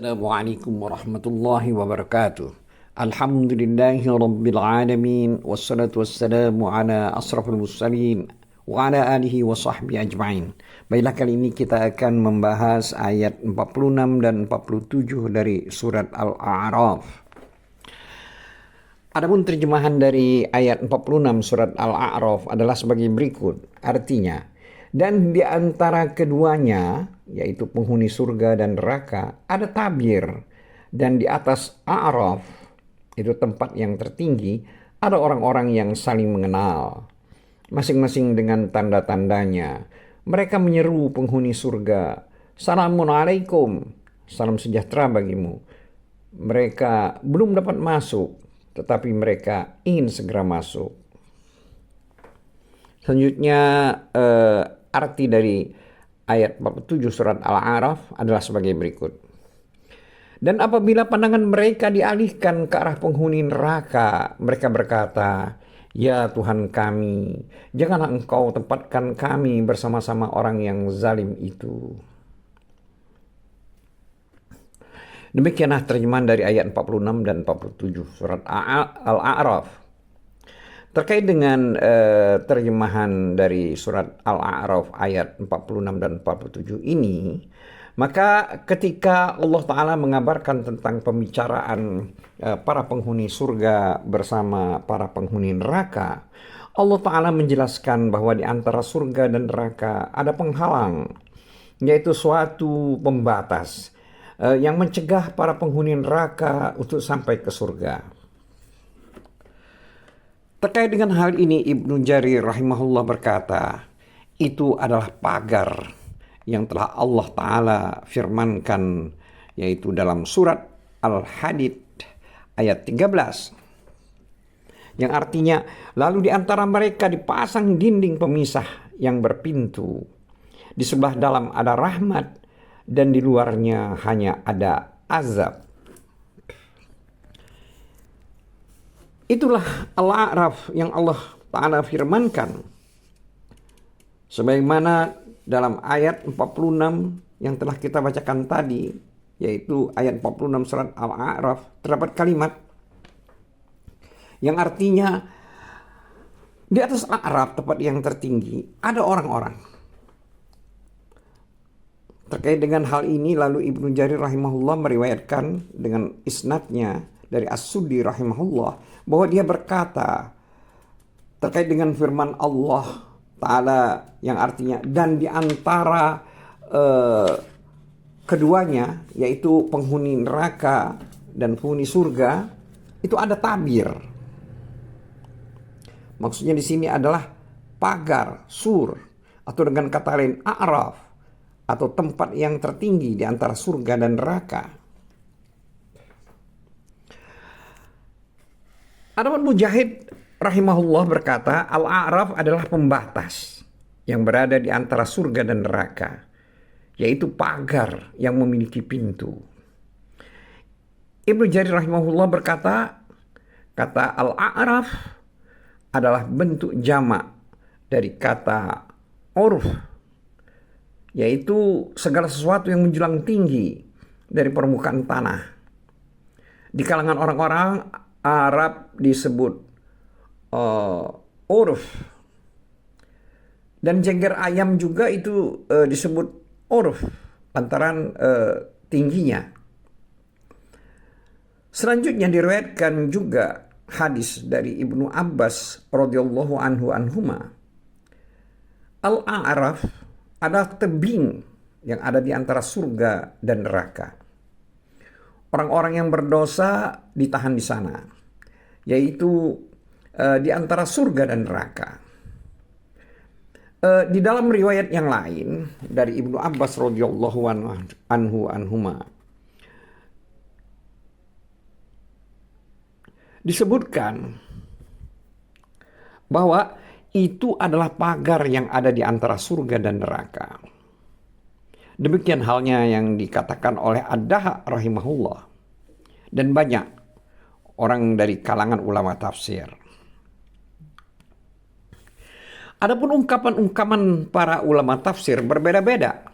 Assalamualaikum warahmatullahi wabarakatuh. Alhamdulillahi rabbil alamin wassalatu wassalamu ala asrafil mursalin wa ala alihi wa sahbihi ajma'in. Baiklah, kali ini kita akan membahas ayat 46 dan 47 dari surat Al-A'raf. Adapun terjemahan dari ayat 46 surat Al-A'raf adalah sebagai berikut. Artinya, dan di antara keduanya, yaitu penghuni surga dan neraka, ada tabir. Dan di atas A'raf, itu tempat yang tertinggi, ada orang-orang yang saling mengenal, masing-masing dengan tanda-tandanya. Mereka menyeru penghuni surga, "Salamun alaikum," salam sejahtera bagimu. Mereka belum dapat masuk, tetapi mereka ingin segera masuk. Selanjutnya, arti dari ayat 47 surat Al-A'raf adalah sebagai berikut. Dan apabila pandangan mereka dialihkan ke arah penghuni neraka, mereka berkata, "Ya Tuhan kami, janganlah Engkau tempatkan kami bersama-sama orang yang zalim itu." Demikianlah terjemahan dari ayat 46 dan 47 surat Al-A'raf. Terkait dengan terjemahan dari surat Al-A'raf ayat 46 dan 47 ini, maka ketika Allah Ta'ala mengabarkan tentang pembicaraan para penghuni surga bersama para penghuni neraka, Allah Ta'ala menjelaskan bahwa di antara surga dan neraka ada penghalang, yaitu suatu pembatas yang mencegah para penghuni neraka untuk sampai ke surga. Terkait dengan hal ini, Ibnu Jarir rahimahullah berkata, itu adalah pagar yang telah Allah Ta'ala firmankan, yaitu dalam surat Al-Hadid ayat 13. Yang artinya, lalu di antara mereka dipasang dinding pemisah yang berpintu. Di sebelah dalam ada rahmat, dan di luarnya hanya ada azab. Itulah Al-A'raf yang Allah Ta'ala firmankan. Sebagaimana dalam ayat 46 yang telah kita bacakan tadi, yaitu ayat 46 surat Al-A'raf, terdapat kalimat yang artinya di atas A'raf, tempat yang tertinggi, ada orang-orang. Terkait dengan hal ini, lalu Ibnu Jarir rahimahullah meriwayatkan dengan isnadnya dari As-Suddi rahimahullah, bahwa dia berkata terkait dengan firman Allah Ta'ala yang artinya dan di antara keduanya, yaitu penghuni neraka dan penghuni surga, itu ada tabir. Maksudnya di sini adalah pagar, sur, atau dengan kata lain A'raf, atau tempat yang tertinggi di antara surga dan neraka. Adapun Mujahid rahimahullah berkata, Al-A'raf adalah pembatas yang berada di antara surga dan neraka, yaitu pagar yang memiliki pintu. Ibnu Jarir rahimahullah berkata, kata Al-A'raf adalah bentuk jamak dari kata urf, yaitu segala sesuatu yang menjulang tinggi dari permukaan tanah. Di kalangan orang-orang Arab disebut urf, dan jengger ayam juga itu disebut urf lantaran tingginya. Selanjutnya diriwayatkan juga hadis dari Ibnu Abbas radhiyallahu anhuma, Al-A'raf adalah tebing yang ada di antara surga dan neraka. Orang-orang yang berdosa ditahan di sana, yaitu di antara surga dan neraka. Di dalam riwayat yang lain dari Ibnu Abbas radhiyallahu anhuma disebutkan bahwa itu adalah pagar yang ada di antara surga dan neraka. Demikian halnya yang dikatakan oleh Ad-Daha rahimahullah dan banyak orang dari kalangan ulama tafsir. Adapun ungkapan-ungkapan para ulama tafsir berbeda-beda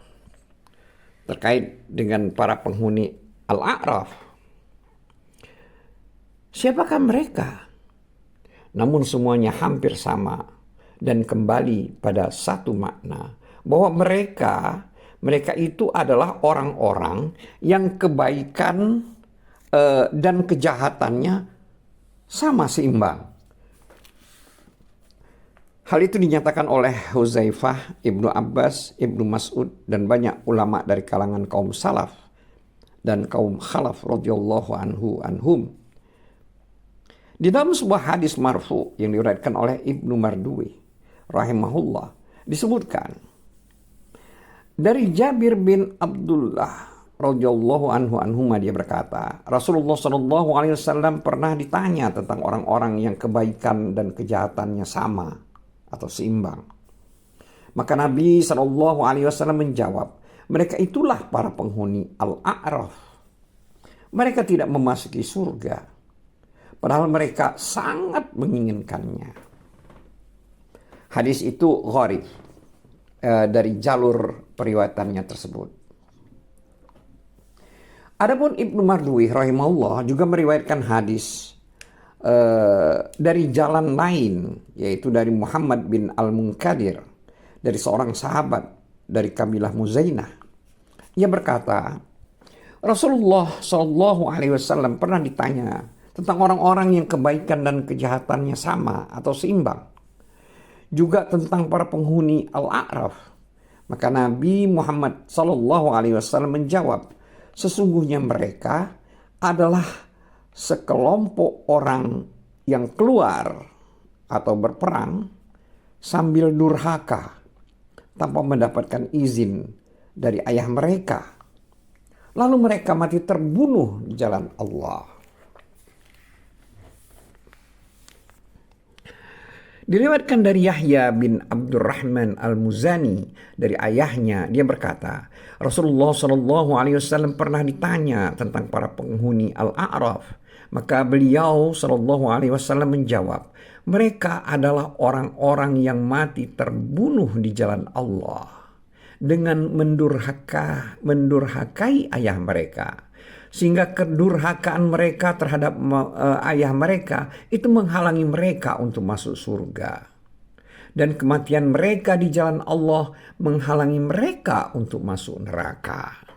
terkait dengan para penghuni Al-A'raf. Siapakah mereka? Namun semuanya hampir sama dan kembali pada satu makna, bahwa mereka itu adalah orang-orang yang kebaikan dan kejahatannya sama seimbang. Hal itu dinyatakan oleh Huzaifah, Ibnu Abbas, Ibnu Mas'ud, dan banyak ulama dari kalangan kaum salaf dan kaum khalaf radhiyallahu anhum. Di dalam sebuah hadis marfu yang diriwayatkan oleh Ibnu Marduwi rahimahullah disebutkan dari Jabir bin Abdullah radhiyallahu anhuma, dia berkata, Rasulullah Shallallahu alaihi wasallam pernah ditanya tentang orang-orang yang kebaikan dan kejahatannya sama atau seimbang. Maka Nabi Shallallahu alaihi wasallam menjawab, mereka itulah para penghuni Al-A'raf. Mereka tidak memasuki surga, padahal mereka sangat menginginkannya. Hadis itu gharib dari jalur periwayatannya tersebut. Adapun Ibnu Marduwi rahimahullah juga meriwayatkan hadis dari jalan lain, yaitu dari Muhammad bin Al-Munkadir, dari seorang sahabat dari kabilah Muzainah. Ia berkata, Rasulullah Shallallahu alaihi wasallam pernah ditanya tentang orang-orang yang kebaikan dan kejahatannya sama atau seimbang, juga tentang para penghuni Al-A'raf. Maka Nabi Muhammad Shallallahu alaihi wasallam menjawab, sesungguhnya mereka adalah sekelompok orang yang keluar atau berperang sambil durhaka tanpa mendapatkan izin dari ayah mereka. Lalu mereka mati terbunuh di jalan Allah. Diriwayatkan dari Yahya bin Abdurrahman Al-Muzani dari ayahnya, dia berkata, Rasulullah Shallallahu alaihi wasallam pernah ditanya tentang para penghuni Al-A'raf. Maka beliau Shallallahu alaihi wasallam menjawab, mereka adalah orang-orang yang mati terbunuh di jalan Allah dengan mendurhakai ayah mereka, sehingga kedurhakaan mereka terhadap ayah mereka itu menghalangi mereka untuk masuk surga, dan kematian mereka di jalan Allah menghalangi mereka untuk masuk neraka.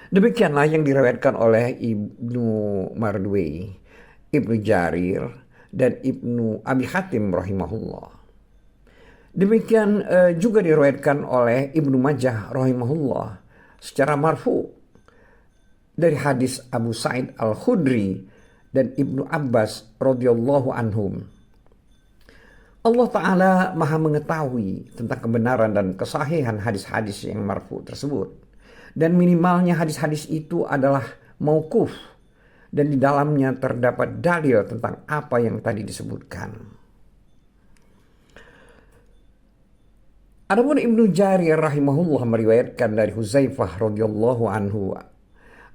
Demikianlah yang diriwayatkan oleh Ibnu Marduwi, Ibnu Jarir, dan Ibnu Abi Hatim rahimahullah. Demikian juga diriwayatkan oleh Ibnu Majah rahimahullah secara marfu dari hadis Abu Sa'id Al-Khudri dan Ibnu Abbas radhiyallahu anhum. Allah Ta'ala maha mengetahui tentang kebenaran dan kesahihan hadis-hadis yang marfu tersebut. Dan minimalnya hadis-hadis itu adalah mauquf, dan di dalamnya terdapat dalil tentang apa yang tadi disebutkan. Adapun Ibnu Jarir rahimahullah meriwayatkan dari Huzaifah radhiyallahu anhu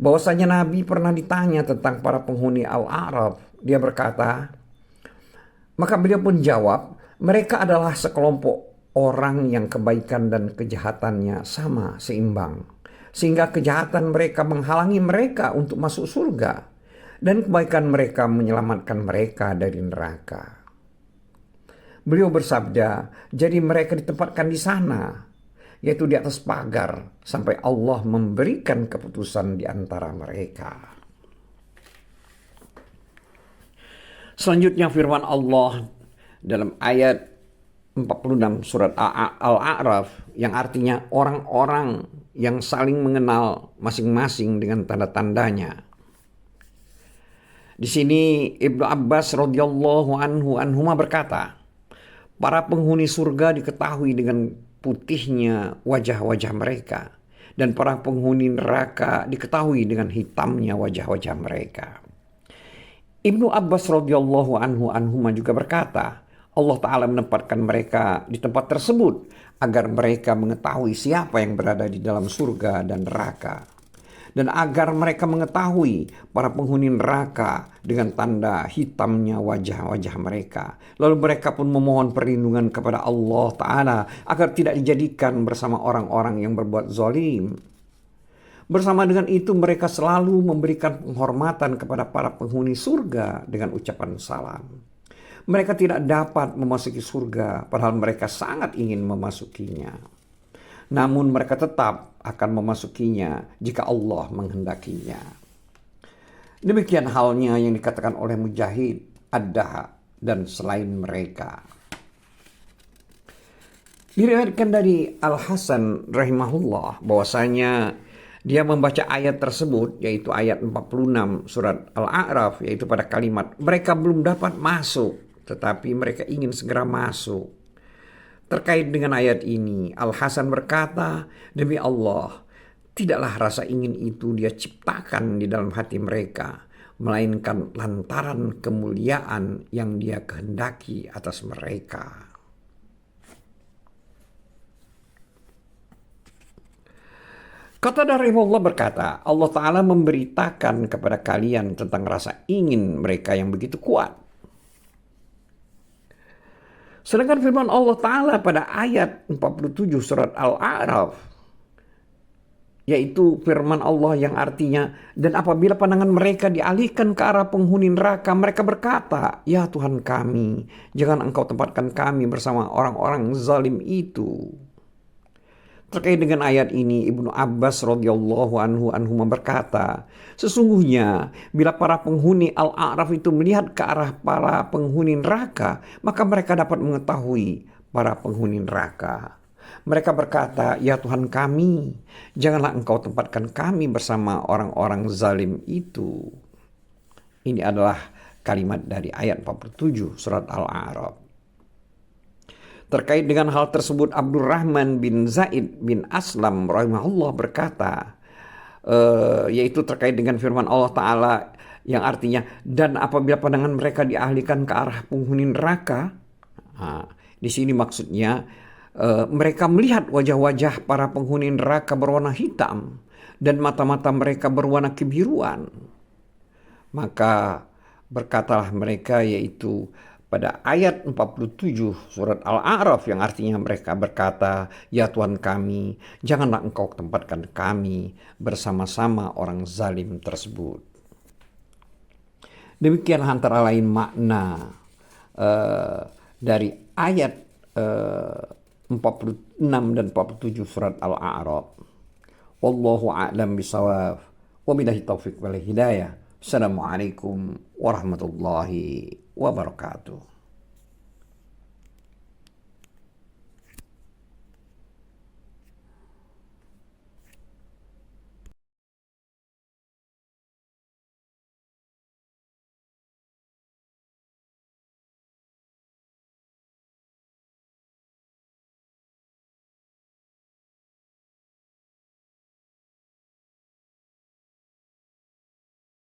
bahwasanya Nabi pernah ditanya tentang para penghuni Al-A'raf. Dia berkata, maka beliau pun jawab, mereka adalah sekelompok orang yang kebaikan dan kejahatannya sama seimbang, sehingga kejahatan mereka menghalangi mereka untuk masuk surga, dan kebaikan mereka menyelamatkan mereka dari neraka. Beliau bersabda, jadi mereka ditempatkan di sana, yaitu di atas pagar, sampai Allah memberikan keputusan di antara mereka. Selanjutnya firman Allah dalam ayat 46 surat Al-A'raf yang artinya orang-orang yang saling mengenal masing-masing dengan tanda-tandanya. Di sini Ibnu Abbas radhiyallahu anhu berkata, para penghuni surga diketahui dengan putihnya wajah-wajah mereka, dan para penghuni neraka diketahui dengan hitamnya wajah-wajah mereka. Ibnu Abbas radhiyallahu anhu juga berkata, Allah Ta'ala menempatkan mereka di tempat tersebut agar mereka mengetahui siapa yang berada di dalam surga dan neraka, dan agar mereka mengetahui para penghuni neraka dengan tanda hitamnya wajah-wajah mereka. Lalu mereka pun memohon perlindungan kepada Allah Ta'ala agar tidak dijadikan bersama orang-orang yang berbuat zalim. Bersama dengan itu mereka selalu memberikan penghormatan kepada para penghuni surga dengan ucapan salam. Mereka tidak dapat memasuki surga padahal mereka sangat ingin memasukinya. Namun mereka tetap akan memasukinya jika Allah menghendakinya. Demikian halnya yang dikatakan oleh Mujahid, Ad-Daha, dan selain mereka. Diriwayatkan dari Al-Hasan rahimahullah bahwasanya dia membaca ayat tersebut, yaitu ayat 46 surat Al-A'raf, yaitu pada kalimat mereka belum dapat masuk tetapi mereka ingin segera masuk. Terkait dengan ayat ini, Al-Hasan berkata, demi Allah, tidaklah rasa ingin itu dia ciptakan di dalam hati mereka, melainkan lantaran kemuliaan yang dia kehendaki atas mereka. Qatadah rahimahullah berkata, Allah Ta'ala memberitakan kepada kalian tentang rasa ingin mereka yang begitu kuat. Sedangkan firman Allah Ta'ala pada ayat 47 surat Al-A'raf, yaitu firman Allah yang artinya, dan apabila pandangan mereka dialihkan ke arah penghuni neraka, mereka berkata, ya Tuhan kami, jangan engkau tempatkan kami bersama orang-orang zalim itu. Terkait dengan ayat ini, Ibnu Abbas radhiyallahu anhu berkata, sesungguhnya bila para penghuni Al-A'raf itu melihat ke arah para penghuni neraka, maka mereka dapat mengetahui para penghuni neraka. Mereka berkata, ya Tuhan kami, janganlah engkau tempatkan kami bersama orang-orang zalim itu. Ini adalah kalimat dari ayat 47 surat Al-A'raf. Terkait dengan hal tersebut, Abdurrahman bin Zaid bin Aslam rahimahullah berkata, yaitu terkait dengan firman Allah Ta'ala yang artinya, dan apabila pandangan mereka dialihkan ke arah penghuni neraka, di sini maksudnya mereka melihat wajah-wajah para penghuni neraka berwarna hitam dan mata-mata mereka berwarna kebiruan. Maka berkatalah mereka, yaitu pada ayat 47 surat Al-A'raf yang artinya mereka berkata, ya Tuhan kami, janganlah engkau tempatkan kami bersama-sama orang zalim tersebut. Demikian antara lain makna dari ayat 46 dan 47 surat Al-A'raf. Wallahu a'lam bishawab. Wabillahi taufiq wal hidayah. Assalamualaikum warahmatullahi wabarakatuh.